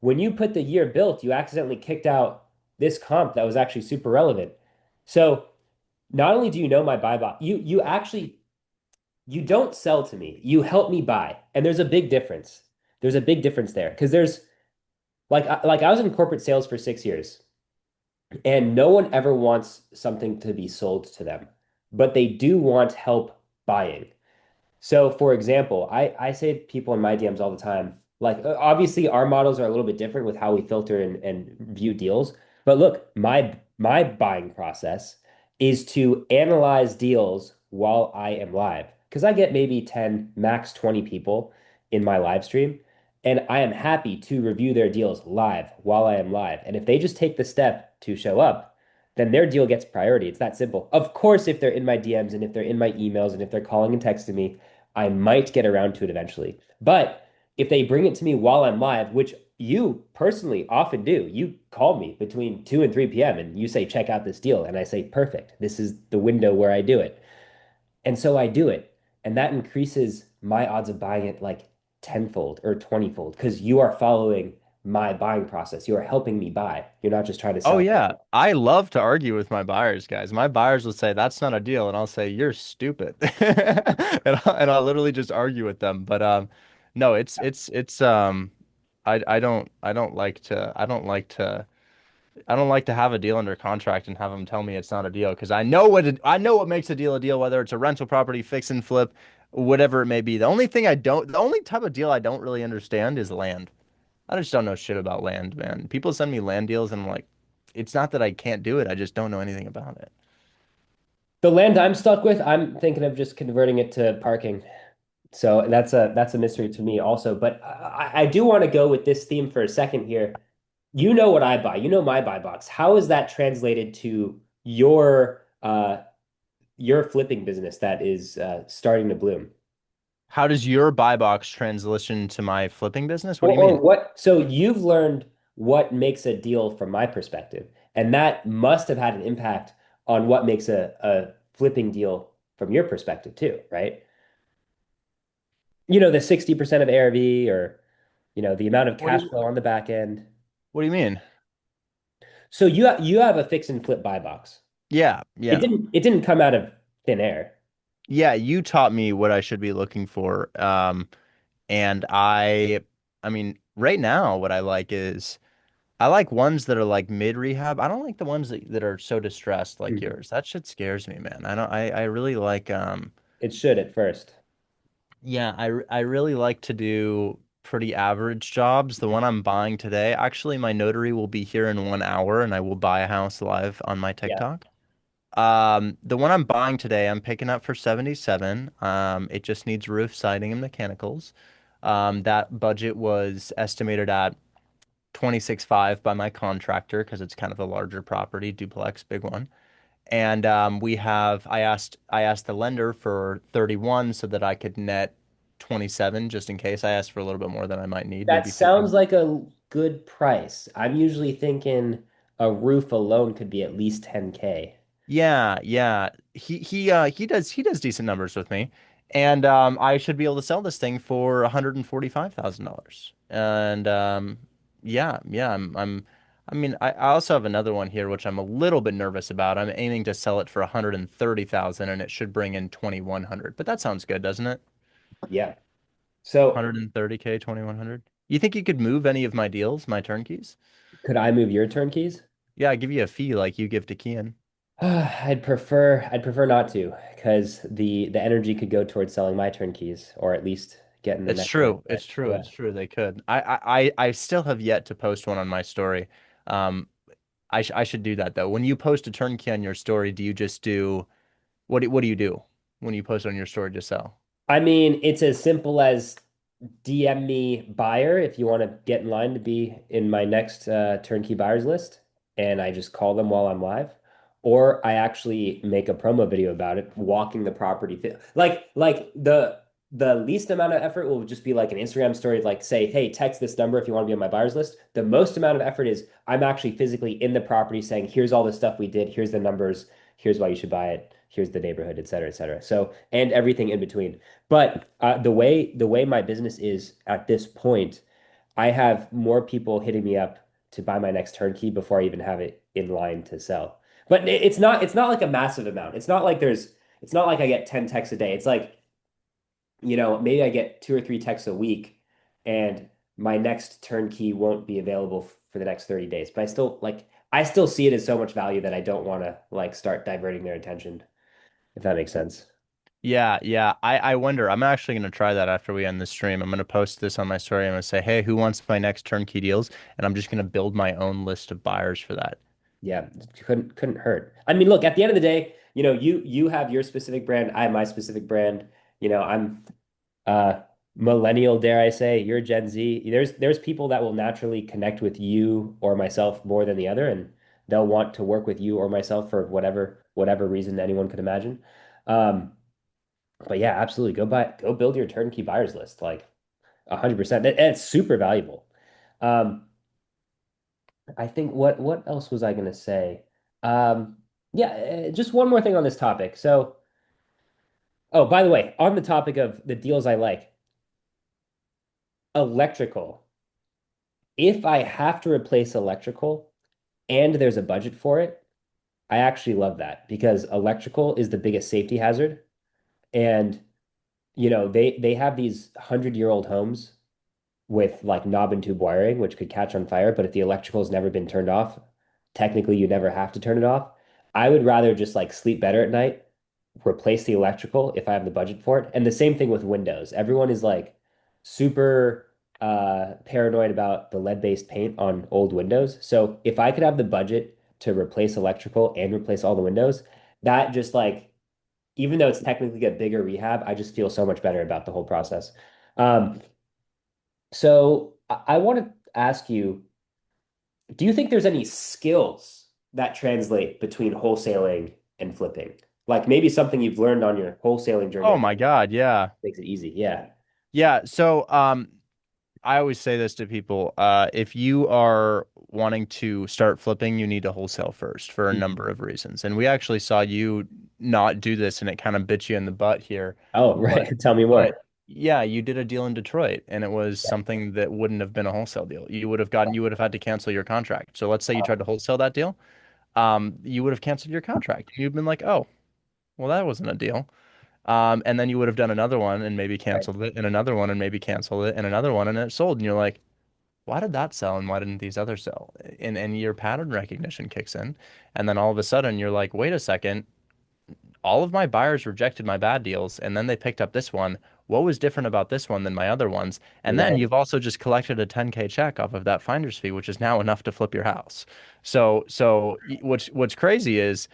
when you put the year built, you accidentally kicked out this comp that was actually super relevant. So not only do you know my buy box, you actually you don't sell to me. You help me buy. And there's a big difference. There's a big difference there because there's like I was in corporate sales for 6 years. And no one ever wants something to be sold to them, but they do want help buying. So, for example, I say to people in my DMs all the time, like obviously our models are a little bit different with how we filter and view deals. But look, my buying process is to analyze deals while I am live because I get maybe 10, max 20 people in my live stream. And I am happy to review their deals live while I am live. And if they just take the step to show up, then their deal gets priority. It's that simple. Of course, if they're in my DMs and if they're in my emails and if they're calling and texting me, I might get around to it eventually. But if they bring it to me while I'm live, which you personally often do, you call me between 2 and 3 p.m. and you say, check out this deal. And I say, perfect. This is the window where I do it. And so I do it. And that increases my odds of buying it like tenfold or 20-fold because you are following my buying process. You are helping me buy. You're not just trying to Oh sell. yeah, I love to argue with my buyers, guys. My buyers will say that's not a deal, and I'll say you're stupid, and I'll literally just argue with them. But no, it's I don't like to have a deal under contract and have them tell me it's not a deal because I know what makes a deal, whether it's a rental property, fix and flip, whatever it may be. The only type of deal I don't really understand is land. I just don't know shit about land, man. People send me land deals and I'm like, it's not that I can't do it. I just don't know anything about it. The land I'm stuck with, I'm thinking of just converting it to parking. So that's a mystery to me also. But I do want to go with this theme for a second here. You know what I buy. You know my buy box. How is that translated to your flipping business that is starting to bloom? How does your buy box transition to my flipping business? What do you Or mean? what? So you've learned what makes a deal from my perspective, and that must have had an impact on what makes a flipping deal from your perspective too, right? You know, the 60% of ARV or, the amount of What do cash you flow on the back end. What do you mean? So you have a fix and flip buy box. Yeah, It yeah. didn't come out of thin air. Yeah, you taught me what I should be looking for. And I mean, right now what I like is I like ones that are like mid rehab. I don't like the ones that are so distressed like Mhm. yours. That shit scares me, man. I really like It should at first. yeah, I really like to do pretty average jobs. The one I'm buying today, actually my notary will be here in 1 hour and I will buy a house live on my Yeah. TikTok. The one I'm buying today, I'm picking up for 77. It just needs roof siding and mechanicals. That budget was estimated at 26.5 by my contractor because it's kind of a larger property, duplex, big one. And I asked the lender for 31 so that I could net 27 just in case. I asked for a little bit more than I might need, That maybe 50. sounds like a good price. I'm usually thinking a roof alone could be at least 10K. Yeah, yeah. He does decent numbers with me. And I should be able to sell this thing for $145,000. And yeah, yeah, I mean, I also have another one here which I'm a little bit nervous about. I'm aiming to sell it for 130,000 and it should bring in 2,100. But that sounds good, doesn't it? Yeah. So 130K, 2,100. You think you could move any of my deals, my turnkeys? could I move your turnkeys? Yeah, I give you a fee like you give to Kian. I'd prefer not to, because the energy could go towards selling my turnkeys, or at least getting the It's next one. true. But It's true. yeah, It's true. They could. I still have yet to post one on my story. Um, I should do that though. When you post a turnkey on your story, do you just do what do you do when you post on your story to sell? I mean, it's as simple as DM me buyer if you want to get in line to be in my next turnkey buyers list, and I just call them while I'm live, or I actually make a promo video about it, walking the property. Like the least amount of effort will just be like an Instagram story, like say, hey, text this number if you want to be on my buyers list. The most amount of effort is I'm actually physically in the property saying, here's all the stuff we did, here's the numbers, here's why you should buy it, here's the neighborhood, et cetera, et cetera. So, and everything in between. But the way my business is at this point, I have more people hitting me up to buy my next turnkey before I even have it in line to sell. But it's not like a massive amount. It's not like I get 10 texts a day. It's like, maybe I get 2 or 3 texts a week and my next turnkey won't be available for the next 30 days. But I still see it as so much value that I don't want to like start diverting their attention, if that makes sense. Yeah, yeah. I wonder. I'm actually gonna try that after we end the stream. I'm gonna post this on my story. I'm gonna say, hey, who wants my next turnkey deals? And I'm just gonna build my own list of buyers for that. Yeah, couldn't hurt. I mean, look, at the end of the day, you have your specific brand, I have my specific brand. I'm uh millennial, dare I say, you're Gen Z. There's people that will naturally connect with you or myself more than the other, and they'll want to work with you or myself for whatever reason anyone could imagine. Um, but yeah, absolutely. Go build your turnkey buyers list, like 100%. It's super valuable. Um, I think what else was I gonna say? Yeah, just one more thing on this topic. So, oh, by the way, on the topic of the deals I like, electrical. If I have to replace electrical and there's a budget for it, I actually love that because electrical is the biggest safety hazard. And they have these 100-year-old homes with like knob and tube wiring, which could catch on fire. But if the electrical's never been turned off, technically you never have to turn it off. I would rather just like sleep better at night, replace the electrical if I have the budget for it. And the same thing with windows. Everyone is like super paranoid about the lead-based paint on old windows. So if I could have the budget to replace electrical and replace all the windows, that just like even though it's technically a bigger rehab, I just feel so much better about the whole process. Um, so I want to ask you, do you think there's any skills that translate between wholesaling and flipping? Like maybe something you've learned on your wholesaling journey Oh that my God, yeah. makes it easy. Yeah. Yeah, so I always say this to people. If you are wanting to start flipping, you need to wholesale first for a Mhm. number of reasons. And we actually saw you not do this and it kind of bit you in the butt here. Oh, right. But Tell me more. but yeah, you did a deal in Detroit and it was Yeah. something that wouldn't have been a wholesale deal. You would have had to cancel your contract. So let's say you Wow. tried to wholesale that deal, you would have canceled your contract. You'd been like, oh, well, that wasn't a deal. And then you would have done another one and maybe Right. canceled it, and another one and maybe canceled it, and another one and it sold. And you're like, why did that sell and why didn't these others sell? And your pattern recognition kicks in. And then all of a sudden you're like, wait a second, all of my buyers rejected my bad deals and then they picked up this one. What was different about this one than my other ones? And then Right. you've also just collected a 10K check off of that finder's fee, which is now enough to flip your house. What's crazy is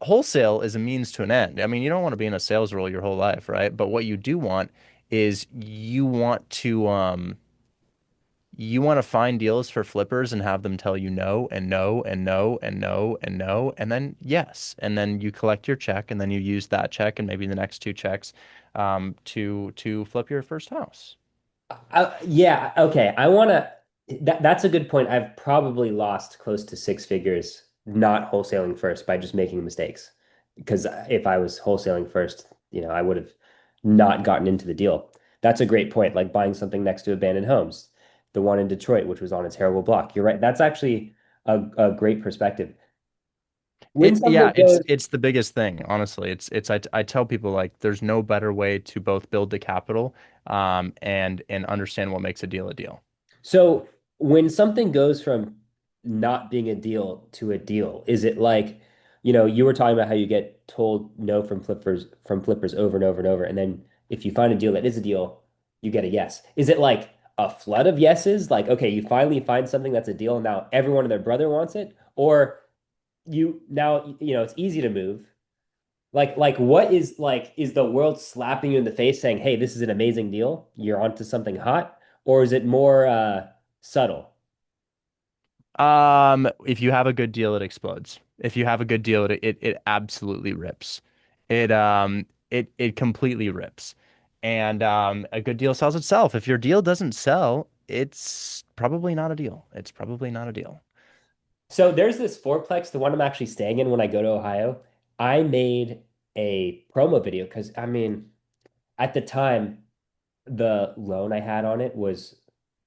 wholesale is a means to an end. I mean, you don't want to be in a sales role your whole life, right? But what you do want is you want to find deals for flippers and have them tell you no and no and no and no and no and then yes. And then you collect your check and then you use that check and maybe the next two checks to flip your first house. Yeah, okay. That's a good point. I've probably lost close to six figures not wholesaling first by just making mistakes. Because if I was wholesaling first, I would have not gotten into the deal. That's a great point, like buying something next to abandoned homes, the one in Detroit, which was on a terrible block. You're right. That's actually a great perspective. When something goes, It's the biggest thing, honestly. I tell people like there's no better way to both build the capital and understand what makes a deal a deal. So when something goes from not being a deal to a deal, is it like, you were talking about how you get told no from flippers over and over and over, and then if you find a deal that is a deal, you get a yes. Is it like a flood of yeses? Like, okay, you finally find something that's a deal, and now everyone and their brother wants it, or it's easy to move. Like what is the world slapping you in the face saying, "Hey, this is an amazing deal. You're onto something hot," or is it more subtle? If you have a good deal, it explodes. If you have a good deal, it absolutely rips. It completely rips. And a good deal sells itself. If your deal doesn't sell, it's probably not a deal. It's probably not a deal. So there's this fourplex, the one I'm actually staying in when I go to Ohio. I made a promo video because I mean, at the time, the loan I had on it was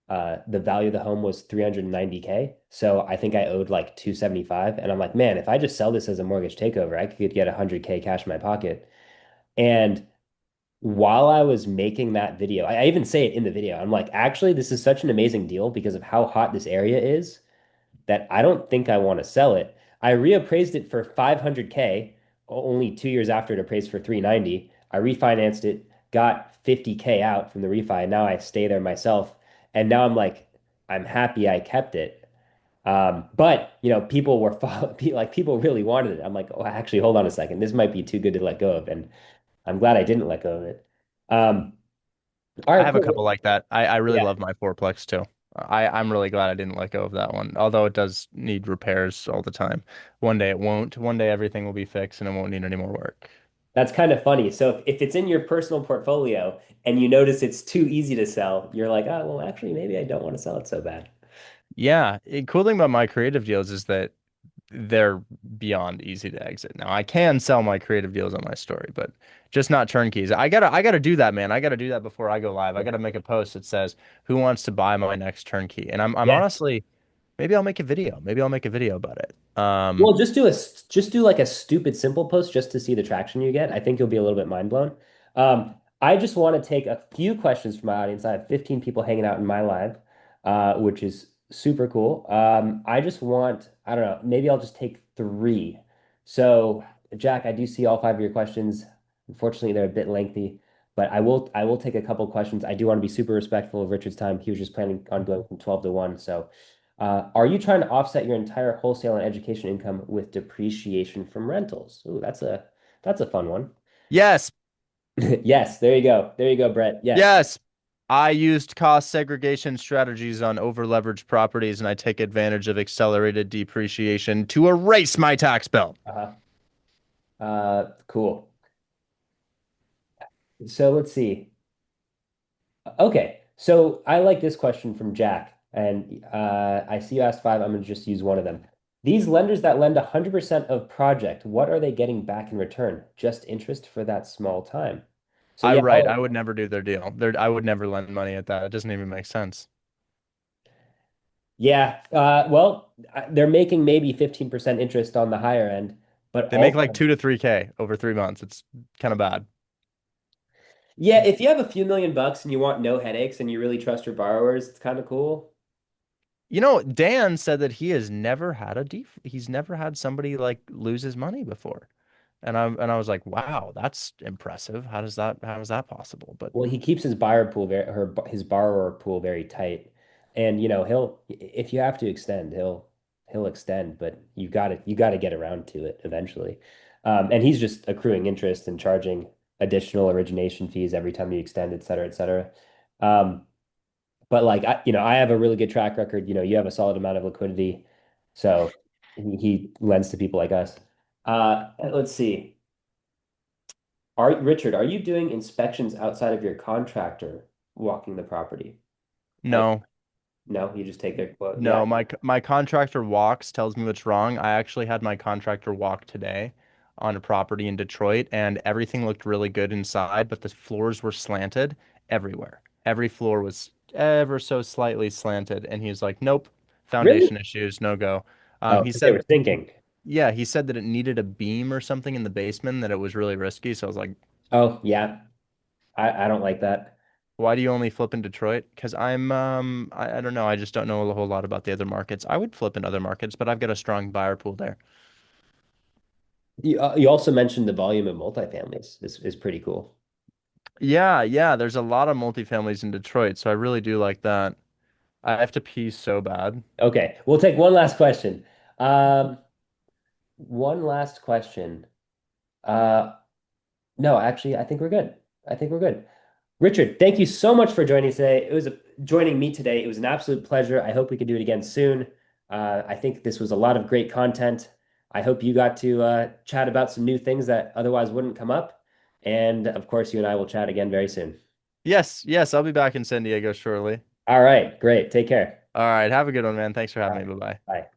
the value of the home was 390K. So I think I owed like 275. And I'm like, man, if I just sell this as a mortgage takeover, I could get 100K cash in my pocket. And while I was making that video, I even say it in the video. I'm like, actually, this is such an amazing deal because of how hot this area is that I don't think I want to sell it. I reappraised it for 500K only 2 years after it appraised for 390. I refinanced it, got 50K out from the refi. And now I stay there myself. And now I'm like, I'm happy I kept it. But people were like people really wanted it. I'm like, oh, actually, hold on a second. This might be too good to let go of. And I'm glad I didn't let go of it. Um, All I right, have a cool. couple like that. I really Yeah, love my fourplex too. I'm really glad I didn't let go of that one, although it does need repairs all the time. One day it won't. One day everything will be fixed and it won't need any more work. that's kind of funny. So if it's in your personal portfolio and you notice it's too easy to sell, you're like, oh, well, actually, maybe I don't want to sell it so bad. Yeah, cool thing about my creative deals is that they're beyond easy to exit. Now I can sell my creative deals on my story, but just not turnkeys. I gotta do that, man. I gotta do that before I go live. I gotta make a post that says who wants to buy my next turnkey. And I'm Yeah. honestly maybe I'll make a video. Maybe I'll make a video about it. Well, just do like a stupid simple post just to see the traction you get. I think you'll be a little bit mind blown. I just want to take a few questions from my audience. I have 15 people hanging out in my live, which is super cool. I don't know, maybe I'll just take three. So, Jack, I do see all five of your questions. Unfortunately, they're a bit lengthy, but I will take a couple questions. I do want to be super respectful of Richard's time. He was just planning on going from 12 to 1, so. Are you trying to offset your entire wholesale and education income with depreciation from rentals? Ooh, that's a fun one. Yes, Yes, there you go. There you go, Brett. Yes. yes. I used cost segregation strategies on over-leveraged properties, and I take advantage of accelerated depreciation to erase my tax bill. Uh-huh. Cool. So let's see. Okay. So I like this question from Jack, and I see you asked five. I'm going to just use one of them. These lenders that lend 100% of project, what are they getting back in return? Just interest for that small time. So I yeah, right. I would never do their deal. I would never lend money at that. It doesn't even make sense. yeah. Well, they're making maybe 15% interest on the higher end, but They make like also, 2 to 3K over 3 months. It's kind of bad. yeah, if you have a few million bucks and you want no headaches and you really trust your borrowers, it's kind of cool. You know, Dan said that he has never had he's never had somebody like lose his money before. And I was like, wow, that's impressive. How is that possible? But Well, he keeps his buyer pool his borrower pool very tight. And he'll if you have to extend, he'll extend, but you got to get around to it eventually. And he's just accruing interest and charging additional origination fees every time you extend, et cetera, et cetera. Um, But like I have a really good track record. You have a solid amount of liquidity, so he lends to people like us. Let's see. Richard, are you doing inspections outside of your contractor walking the property? Like, no. no, you just take their quote. Yeah. No, my contractor walks, tells me what's wrong. I actually had my contractor walk today on a property in Detroit, and everything looked really good inside, but the floors were slanted everywhere. Every floor was ever so slightly slanted, and he was like, "Nope, Really? foundation issues, no go." Oh, He 'cause they said, were thinking. yeah, he said that it needed a beam or something in the basement, that it was really risky. So I was like, Oh, yeah. I don't like that. "Why do you only flip in Detroit?" Because I don't know, I just don't know a whole lot about the other markets. I would flip in other markets, but I've got a strong buyer pool there. You also mentioned the volume of multifamilies is pretty cool. Yeah, yeah, there's a lot of multifamilies in Detroit, so I really do like that. I have to pee so bad. Okay, we'll take one last question. Um, One last question. Uh, no, actually, I think we're good. I think we're good. Richard, thank you so much for joining me today. It was an absolute pleasure. I hope we could do it again soon. I think this was a lot of great content. I hope you got to chat about some new things that otherwise wouldn't come up. And of course, you and I will chat again very soon. Yes, yes, I'll be back in San Diego shortly. All right, great. Take care. All right, have a good one, man. Thanks for All having me. right, Bye-bye. bye.